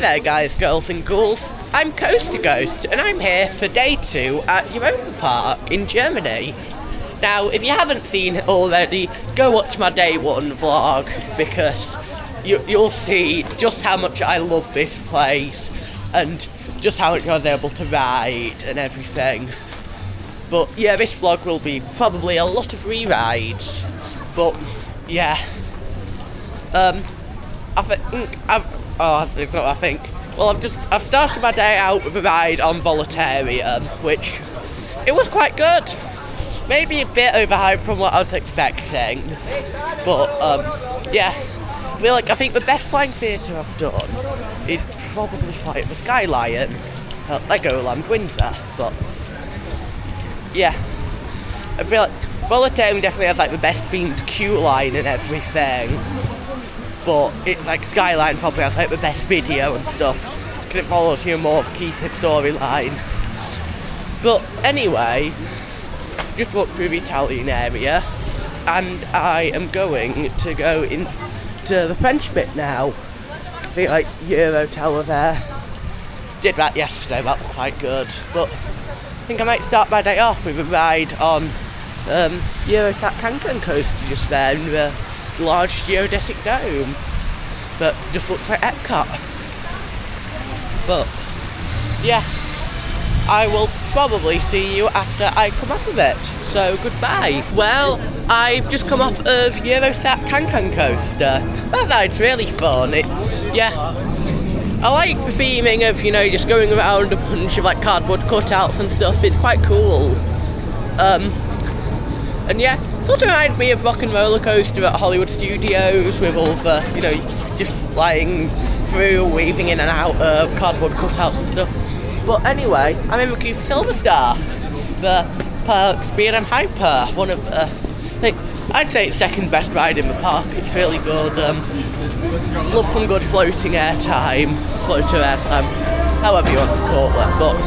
there guys, girls and ghouls, I'm Coast to Ghost and I'm here for day 2 at Europa Park in Germany. Now if you haven't seen it already, go watch my day 1 vlog because you'll see just how much I love this place and just how much I was able to ride and everything. But yeah, this vlog will be probably a lot of re-rides, but yeah. I've started my day out with a ride on Voletarium, which it was quite good. Maybe a bit overhyped from what I was expecting, but yeah. I think the best flying theatre I've done is probably flying the Sky Lion at Legoland Windsor, but yeah. I feel like Voletarium definitely has like the best themed queue line and everything. But it Skyline probably has like the best video and stuff because it follows you more of Keith's storyline. But anyway, just walked through the Italian area and I am going to go into the French bit now. I think Euro Tower there. Did that yesterday, that was quite good. But I think I might start my day off with a ride on Eurosat Cancan coaster just there in the large geodesic dome that just looks like Epcot. But yeah, I will probably see you after I come off of it, so goodbye. Well, I've just come off of Eurosat Cancan coaster. That ride's really fun. I like the theming of, just going around a bunch of cardboard cutouts and stuff. It's quite cool. And yeah, sort of reminds me of Rock and Roller Coaster at Hollywood Studios with all the, just flying through, weaving in and out of cardboard cutouts and stuff. But anyway, I'm in the queue for Silver Star, the park's B&M Hyper, one of I'd say it's second best ride in the park. It's really good. Love some good floating airtime, however you want to call it. But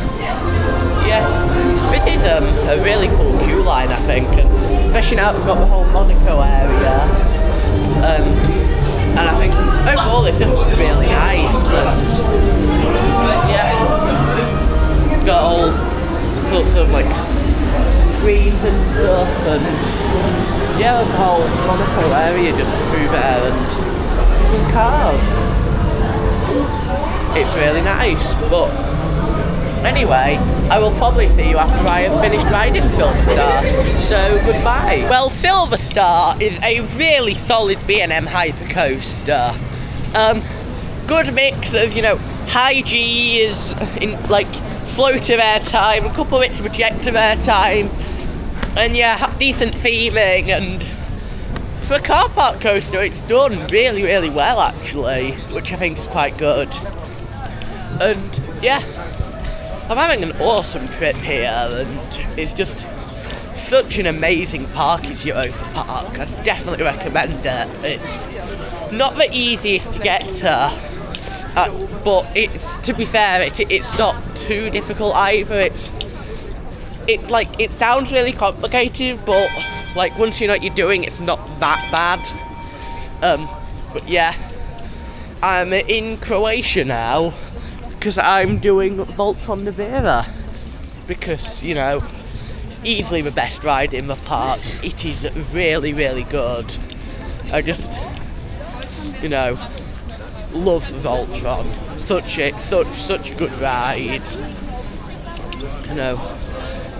yeah, this is a really cool queue line, I think. And especially now we've got the whole Monaco area. And I think overall it's just really nice. And yeah, got all sorts of greens and stuff. And yeah, the whole Monaco area just through there and cars. It's really nice, but anyway, I will probably see you after I have finished riding Silver Star, so goodbye. Well, Silver Star is a really solid B&M hypercoaster. Good mix of, high G's, in floater airtime, a couple of bits of projector airtime, and yeah, decent theming, and for a car park coaster it's done really, really well actually, which I think is quite good. And yeah, I'm having an awesome trip here, and it's just such an amazing park is Europa Park. I definitely recommend it. It's not the easiest to get to, but to be fair, it's not too difficult either. It sounds really complicated, but once you know what you're doing, it's not that bad. But yeah, I'm in Croatia now because I'm doing Voltron Nevera because, it's easily the best ride in the park. It is really, really good. I just, love Voltron. Such a good ride.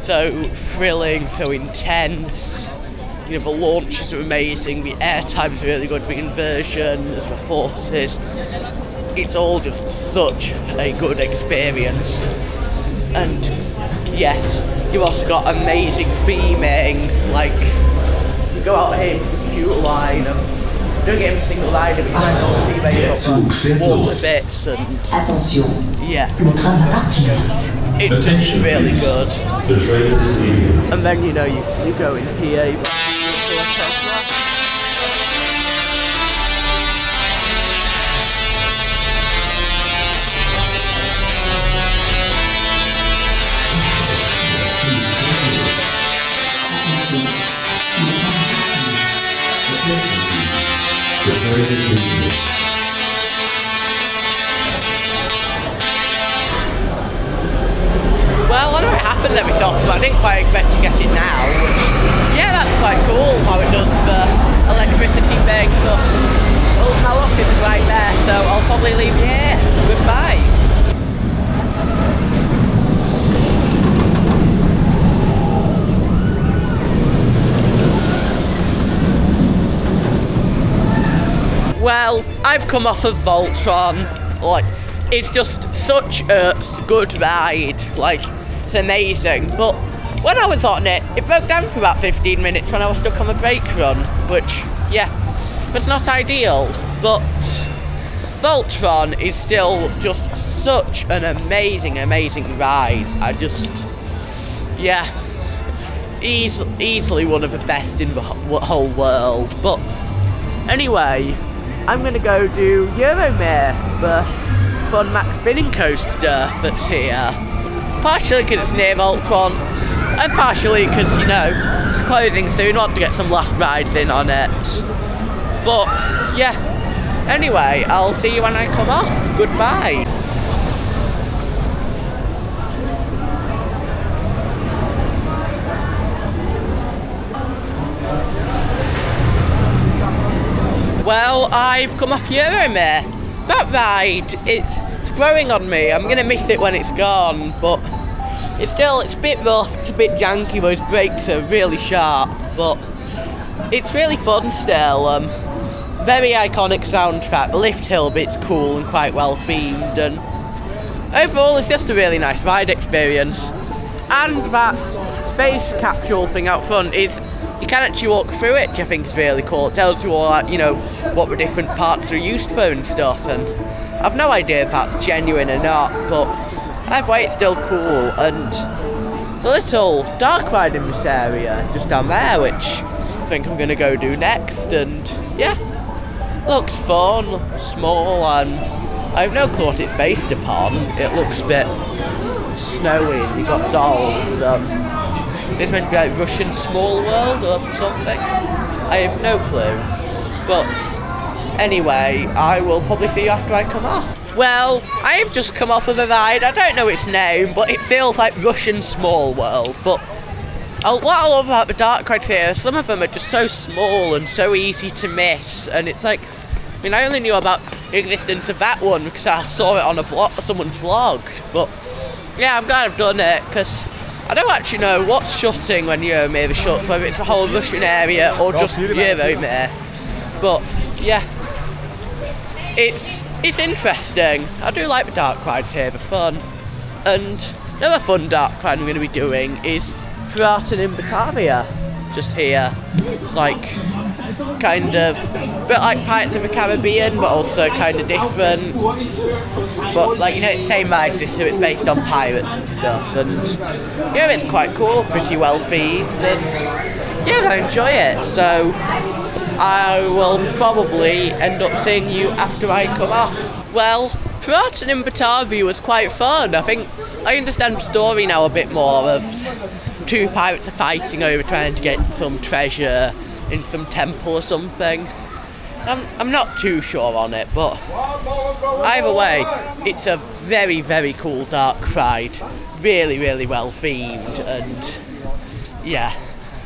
So thrilling, so intense. The launches are amazing, the airtime's really good, the inversions, the forces. It's all just such a good experience. And yes, you've also got amazing theming, you go out here to the queue line and don't get every single line, but you can see where you've got water bits and yeah. It's just really good. And then you go in here. I didn't quite expect to get it now, which, yeah, that's quite cool how it does the electricity thing, but oh, my look is right there, so I'll probably leave you here. Goodbye. Well, I've come off of Voltron. Like, it's just such a good ride. Like, it's amazing. But when I was on it, it broke down for about 15 minutes when I was stuck on a brake run, which, yeah, was not ideal. But Voltron is still just such an amazing, amazing ride. I just, yeah, easily one of the best in the whole world. But anyway, I'm gonna go do Euromare, the fun max spinning coaster that's here. Partially because it's near Voltron, and partially because, you know, it's closing soon, I want to get some last rides in on it. But, yeah, anyway, I'll see you when I come off. Goodbye. Well, I've come off Euromare. That ride, it's growing on me. I'm gonna miss it when it's gone, but it's a bit rough, it's a bit janky, those brakes are really sharp, but it's really fun still. Very iconic soundtrack, the lift hill bit's cool and quite well themed, and overall it's just a really nice ride experience. And that space capsule thing out front is, you can actually walk through it, which I think is really cool. It tells you all, you know, what the different parts are used for and stuff, and I've no idea if that's genuine or not, but either way it's still cool. And there's a little dark ride in this area just down there, which I think I'm gonna go do next, and yeah, looks fun, small, and I have no clue what it's based upon. It looks a bit snowy, and you've got dolls. It's meant to be like Russian Small World or something. I have no clue. But anyway, I will probably see you after I come off. Well, I have just come off of a ride. I don't know its name, but it feels like Russian Small World. But what I love about the dark rides here, some of them are just so small and so easy to miss. And it's like, I mean, I only knew about the existence of that one because I saw it on someone's vlog. But yeah, I'm glad I've done it, because I don't actually know what's shutting when Euromare shuts, whether it's the whole Russian area or just Euromare. But yeah, it's interesting. I do like the dark rides here, they're fun. And another fun dark ride I'm going to be doing is Piraten in Batavia, just here. It's like kind of a bit like Pirates of the Caribbean, but also kind of different. But like, you know, it's the same ride system, it's based on pirates and stuff, and yeah, it's quite cool, pretty well themed, and yeah, I enjoy it. So I will probably end up seeing you after I come off. Well, Piraten in Batavia was quite fun. I think I understand the story now a bit more, of two pirates are fighting over trying to get some treasure in some temple or something. I'm not too sure on it, but either way, it's a very, very cool dark ride. Really, really well themed, and yeah,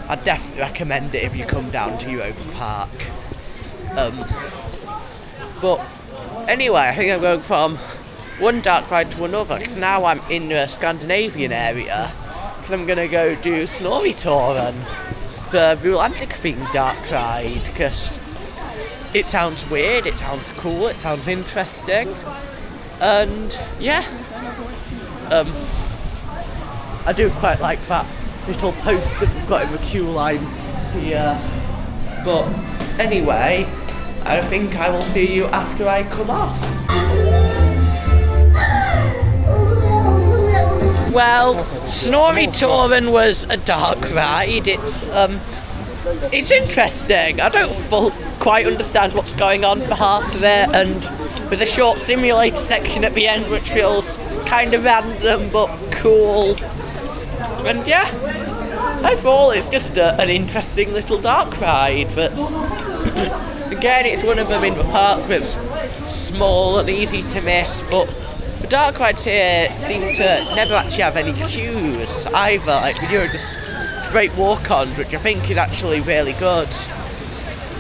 I'd definitely recommend it if you come down to Europa Park. But anyway, I think I'm going from one dark ride to another, because now I'm in the Scandinavian area, because I'm going to go do Snorri-touren, the Rolantic themed dark ride, because it sounds weird, it sounds cool, it sounds interesting, and yeah, I do quite like that little post that we've got in the queue line here. But anyway, I think I will see you after I come off. Well, Snorri-touren was a dark ride. It's interesting. I don't quite understand what's going on for half of it, and with a short simulator section at the end which feels kind of random but cool. And yeah, overall it's just an interesting little dark ride that's, again, it's one of them in the park that's small and easy to miss, but the dark rides here seem to never actually have any queues either, like just straight walk-ons, which I think is actually really good.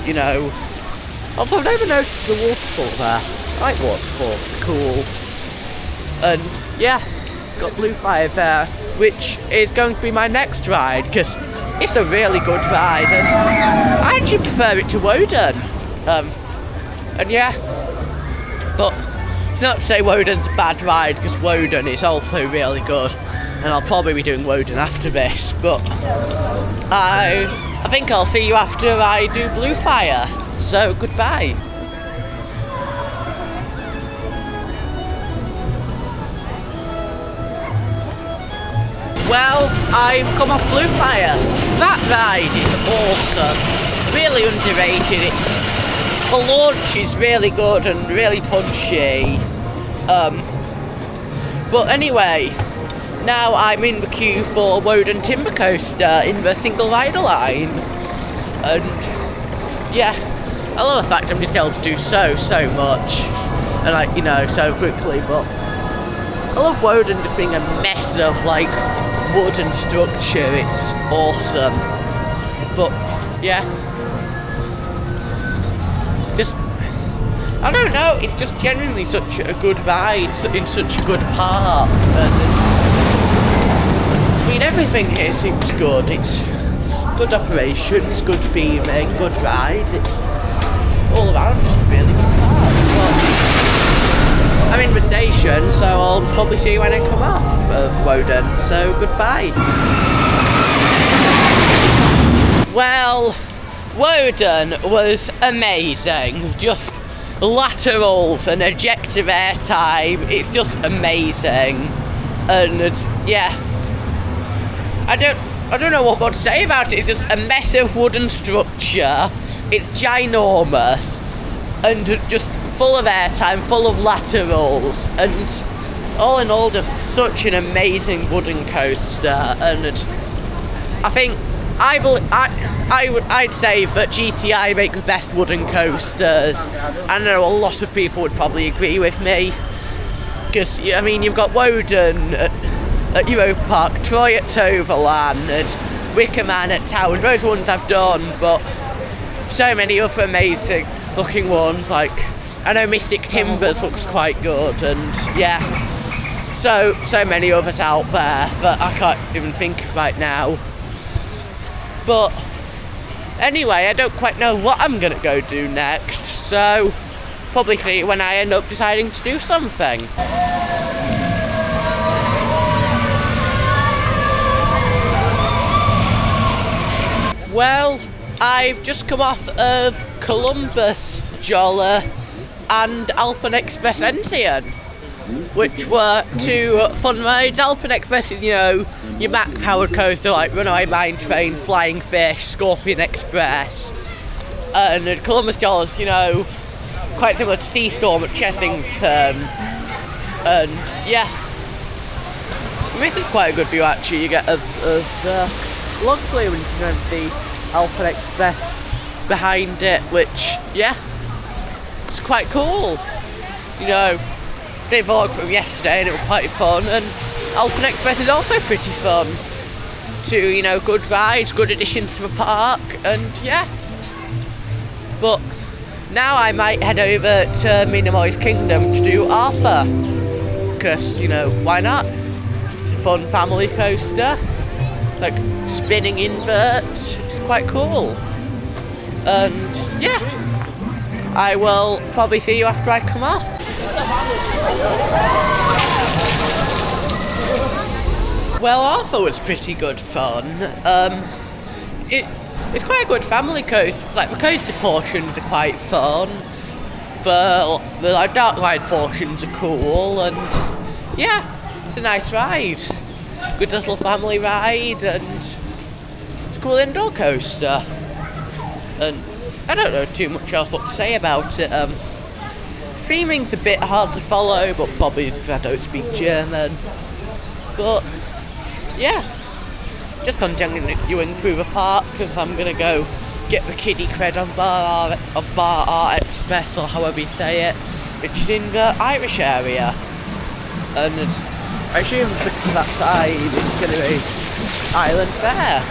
You know, although I've never noticed the waterfall there. I like waterfalls, they're cool. And yeah, got Blue Fire there, which is going to be my next ride because it's a really good ride, and I actually prefer it to Woden. And yeah, but it's not to say Woden's a bad ride, because Woden is also really good, and I'll probably be doing Woden after this. But I think I'll see you after I do Blue Fire. So goodbye. Well, I've come off Blue Fire. That ride is awesome, really underrated. The launch is really good and really punchy. But anyway, now I'm in the queue for Woden Timber Coaster in the single rider line. And yeah, I love the fact I'm just able to do so much. And like, you know, so quickly, but I love Woden just being a mess of like wooden structure. It's awesome. But yeah, just I don't know, it's just genuinely such a good ride in such a good park, and I mean everything here seems good. It's good operations, good theming, good ride. It's all around just a really good park. But I'm in the station, so I'll probably see you when I come off of Woden, so goodbye. Well, Woden was amazing. Just laterals and ejective airtime, it's just amazing. And yeah, I don't know what more to say about it. It's just a mess of wooden structure. It's ginormous and just full of airtime, full of laterals, and all in all just such an amazing wooden coaster. And I think I'd say that GTI make the best wooden coasters. I know a lot of people would probably agree with me, because I mean you've got Woden at Europa Park, Troy at Toverland, and Wickerman at Towers. Those ones I've done, but so many other amazing looking ones, like I know Mystic Timbers looks quite good, and yeah, so many others out there that I can't even think of right now. But anyway, I don't quite know what I'm gonna go do next, so probably see when I end up deciding to do something. Well, I've just come off of Columbus, Jolla and Alpen Express Enzian, which were two fun rides. Alpen Express is, you know, your Mack-powered coaster like Runaway Mine Train, Flying Fish, Scorpion Express. And Columbus Jolla's, you know, quite similar to Seastorm at Chessington. And yeah, this is quite a good view actually. You get a log flume and you can see Alpen Express behind it, which, yeah, it's quite cool. You know, did a vlog from yesterday and it was quite fun, and Alpen Express is also pretty fun too, you know, good rides, good addition to the park, and yeah. But now I might head over to Minimoy's Kingdom to do Arthur, because, you know, why not? It's a fun family coaster, like spinning invert, it's quite cool. And yeah, I will probably see you after I come off. Well, Arthur was pretty good fun. It's quite a good family coaster. Like the coaster portions are quite fun. The like dark ride portions are cool, and yeah, it's a nice ride. Good little family ride, and it's a cool indoor coaster. And I don't know too much else what to say about it. Theming's a bit hard to follow, but probably it's because I don't speak German. But yeah, just continuing through the park, because I'm gonna go get the kiddie cred on Bar Art Express, or however you say it, which is in the Irish area. and I assume because that side is going to be Island Fair.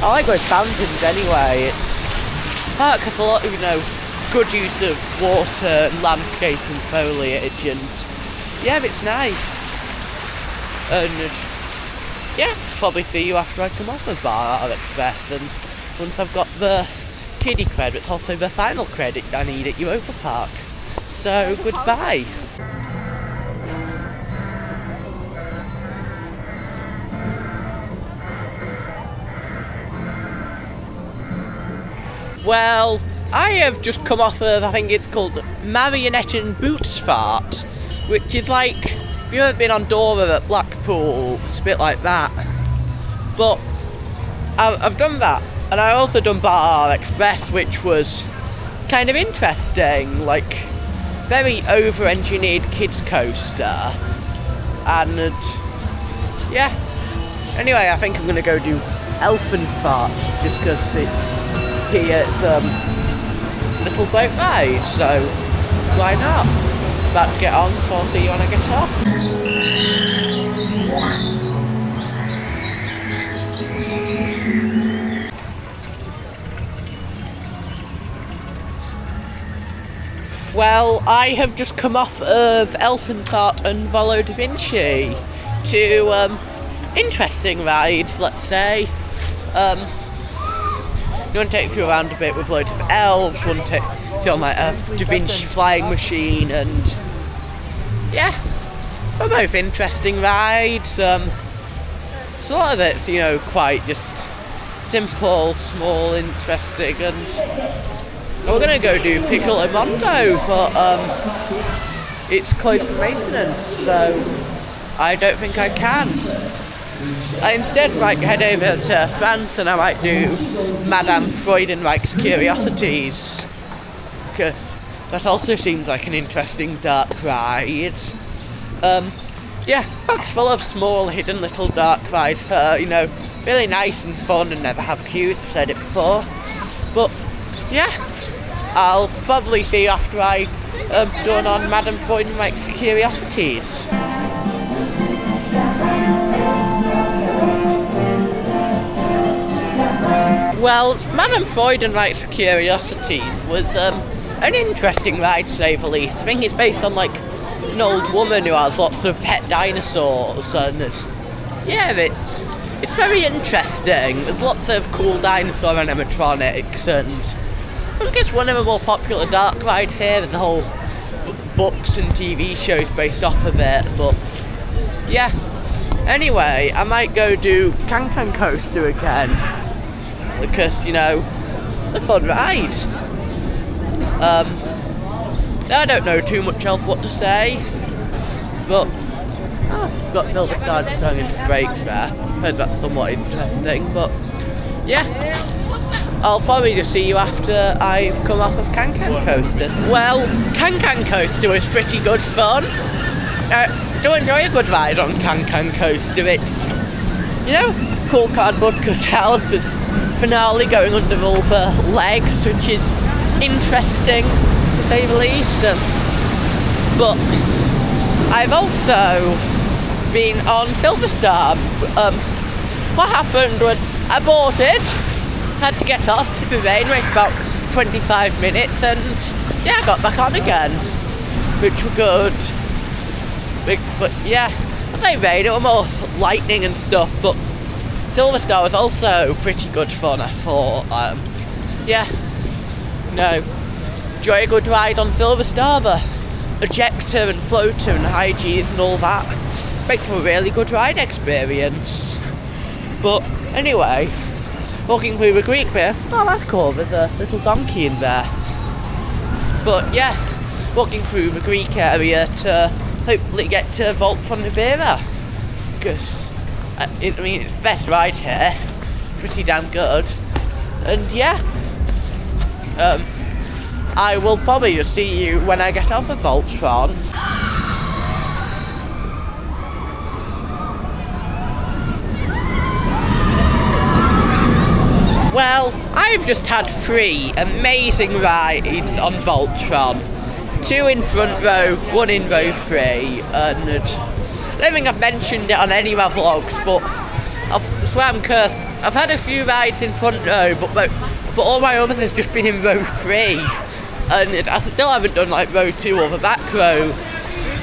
I like going fountains anyway. It's a park has a lot of, good use of water and landscape and foliage, and yeah, it's nice. And yeah, probably see you after I come off of Bar Express, and once I've got the kiddie cred, it's also the final credit I need at Europa Park. So goodbye. Well, I have just come off of, I think it's called Marionette and Boots Fart, which is like, if you've ever been on Dora at Blackpool, it's a bit like that. But I've done that, and I've also done Bar Express, which was kind of interesting, like very over-engineered kids coaster, and yeah. Anyway, I think I'm gonna go do Elephant Fart just because it's here it's a little boat ride, so why not? About to get on, so I'll see you when I get off. Well, I have just come off of Elephant Art and Volo da Vinci. Two interesting rides, let's say. You want to take you around a bit with loads of elves, you want to take you on like a Da Vinci flying machine, and yeah, they're both interesting rides. So a lot of it's, quite just simple, small, interesting, and we're going to go do Piccolo Mondo, but it's closed for maintenance, so I don't think I can. I instead might head over to France, and I might do Madame Freudenreich's Curiosities, because that also seems like an interesting dark ride. Yeah, park's full of small hidden little dark rides for, really nice and fun and never have queues, I've said it before. But yeah, I'll probably see you after I done on Madame Freudenreich's Curiosities. Well, Madame Freudenreich's Curiosities was an interesting ride, to say the least. I think it's based on like an old woman who has lots of pet dinosaurs, and yeah, it's very interesting. There's lots of cool dinosaur animatronics, and I think it's one of the more popular dark rides here. There's the whole books and TV shows based off of it, but yeah. Anyway, I might go do Can Coaster again, because, it's a fun ride. So I don't know too much else what to say, but got Silver Star just going into brakes there. I suppose that's somewhat interesting, but yeah. I'll probably just see you after I've come off of Can Coaster. Well, Can Coaster was pretty good fun. Do enjoy a good ride on Can Coaster. It's, cool cardboard cutouts with finale going under all the legs, which is interesting to say the least. But I've also been on Silver Star. What happened was I bought it, had to get off because it rained, waited about 25 minutes, and yeah, I got back on again, which were good. But yeah, I say rain, it was more lightning and stuff, but Silver Star was also pretty good fun, I thought. Yeah, enjoy a good ride on Silver Star. The ejector and floater and high G's and all that makes for a really good ride experience. But anyway, walking through the Greek bit, oh that's cool, there's a little donkey in there. But yeah, walking through the Greek area to hopefully get to Voltron Rivera, because it's the best ride here, pretty damn good. And yeah, I will probably just see you when I get off of Voltron. Well, I've just had 3 amazing rides on Voltron. 2 in front row, 1 in row 3, and I don't think I've mentioned it on any of my vlogs, but I swear I'm cursed. I've had a few rides in front row, but all my others has just been in row 3, and I still haven't done like row 2 or the back row,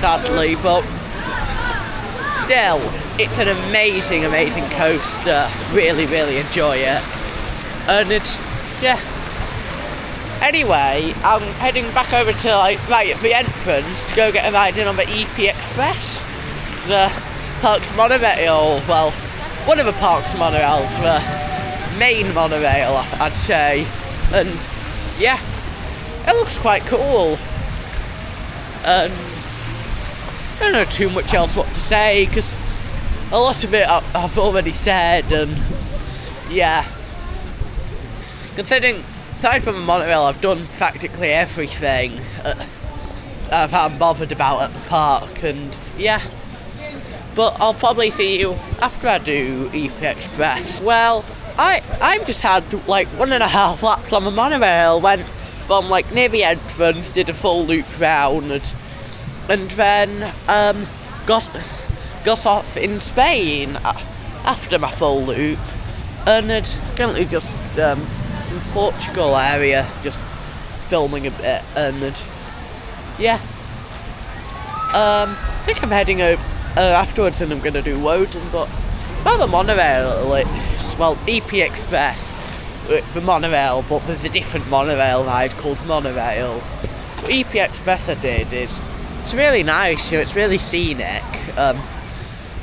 sadly, but still, it's an amazing, amazing coaster. Really, really enjoy it. And yeah. Anyway, I'm heading back over to right at the entrance to go get a ride in on the EP Express. It's the Park's monorail, well, one of the Park's monorails, the main monorail, I'd say. And yeah, it looks quite cool. And I don't know too much else what to say, because a lot of it I've already said, and yeah. Considering, aside from the monorail, I've done practically everything I'm bothered about at the park, and yeah. But I'll probably see you after I do EP Express. Well, I've just had like 1.5 laps on the monorail, went from like near the entrance, did a full loop round, and then got off in Spain after my full loop, and currently just in Portugal area, just filming a bit, and yeah, I think I'm heading over afterwards, and I'm going to do Woden, but about the monorail, well, EP Express, the monorail, but there's a different monorail ride called Monorail. What EP Express I did is, it's really nice, it's really scenic.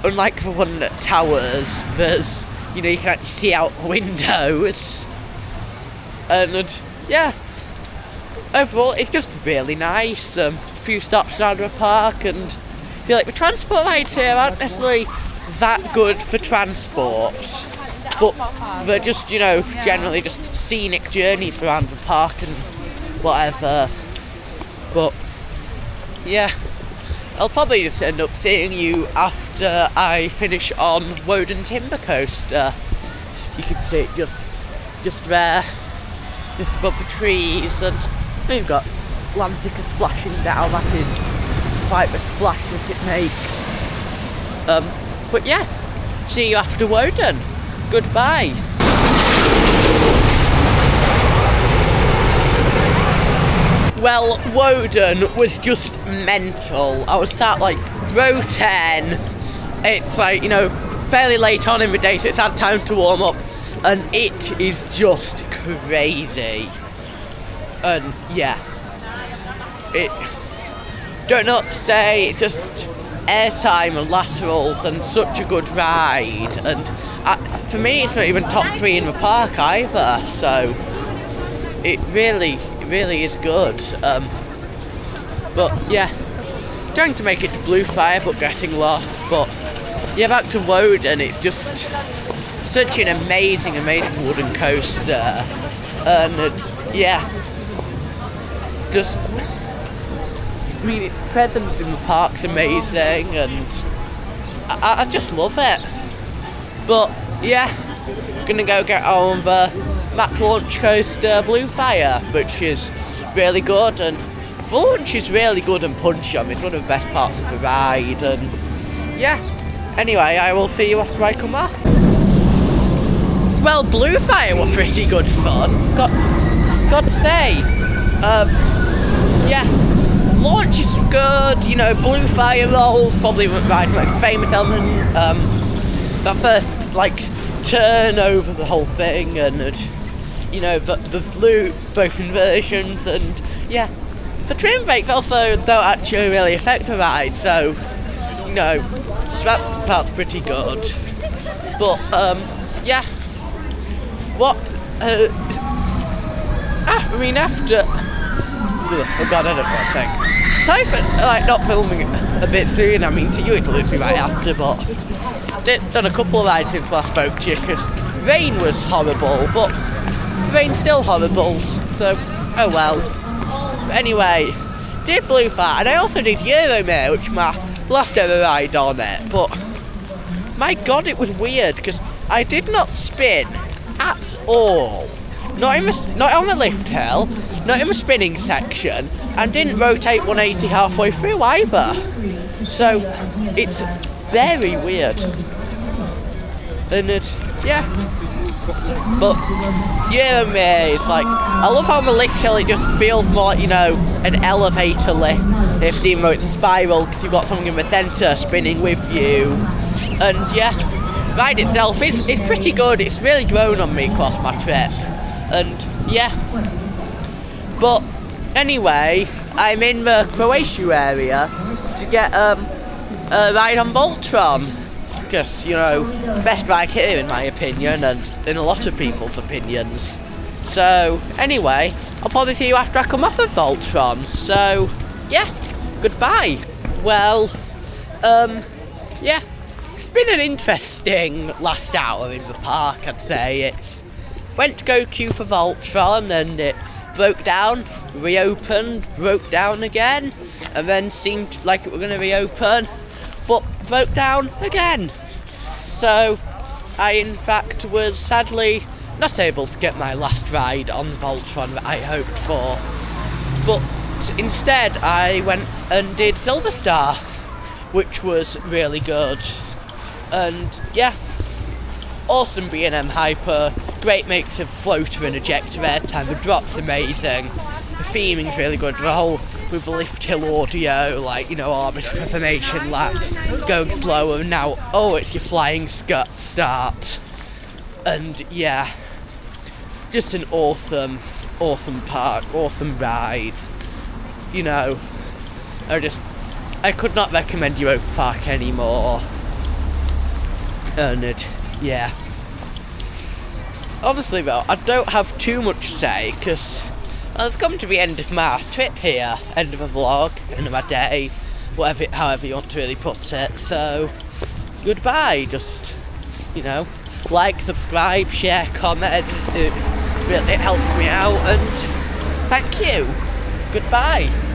Unlike the one at Towers, there's, you can actually see out the windows. And yeah, overall it's just really nice. A few stops around the park, and I feel like the transport rides here aren't necessarily that good for transport, but they're just, generally just scenic journeys around the park and whatever. But yeah, I'll probably just end up seeing you after I finish on Woden Timber Coaster. You can see it just there, just above the trees, and we've got Atlantica splashing down. That is quite the splash that it makes. But yeah, see you after Woden. Goodbye. Well, Woden was just mental. I was sat like row 10. It's like, fairly late on in the day, so it's had time to warm up, and it is just crazy. And yeah, don't know what to say, it's just airtime and laterals and such a good ride, and for me it's not even top 3 in the park either, so it really is good. But yeah, trying to make it to Bluefire but getting lost. But yeah, back to Woden, it's just such an amazing wooden coaster, and it's, yeah, just, its presence in the park's amazing, and I just love it. But yeah, gonna go get on the Mack launch coaster Bluefire, which is really good, and the launch is really good and punchy. It's one of the best parts of the ride, and yeah. Anyway, I will see you after I come off. Well, Bluefire were pretty good fun, got to say. Yeah, launch is good, Bluefire rolls, probably my most famous element. That first, turn over the whole thing, and the loop, both inversions, and yeah, the trim brakes also don't actually really affect the ride, so that part's pretty good. But yeah, what after, oh god, I don't know what to think. Sorry for not filming a bit soon. I mean, to you it'll be right after, but done a couple of rides since I spoke to you, because rain was horrible, but rain's still horrible, so oh well. But anyway, did Bluefire, and I also did Euromare, which my last ever ride on it, but my god, it was weird, because I did not spin at all. not on the lift hill, not in the spinning section, and didn't rotate 180 halfway through either. So it's very weird. And yeah. But yeah, me, it's like, I love how on the lift hill it just feels more like, an elevator lift, even though it's a spiral, because you've got something in the centre spinning with you. And yeah, the ride itself is pretty good. It's really grown on me across my trip. And yeah. But anyway, I'm in the Croatia area to get a ride on Voltron. Because, the best ride here in my opinion, and in a lot of people's opinions. So, anyway, I'll probably see you after I come off of Voltron. So, yeah, goodbye. Well, yeah, it's been an interesting last hour in the park, I'd say. It's went to go queue for Voltron, and it broke down, reopened, broke down again, and then seemed like it were going to reopen, but broke down again. So I in fact was sadly not able to get my last ride on Voltron that I hoped for, but instead I went and did Silver Star, which was really good. And yeah, awesome B&M Hyper, great mix of floater and ejector airtime, the drop's amazing, the theming's really good, the whole with the lift hill audio, orbit of information lap, going slower, and now, it's your flying start. And yeah, just an awesome park, awesome ride. I could not recommend Europa Park anymore. And yeah. Honestly though, I don't have too much to say, because I've come to the end of my trip here, end of a vlog, end of my day, however you want to really put it. So, goodbye. Just, like, subscribe, share, comment. It helps me out, and thank you. Goodbye.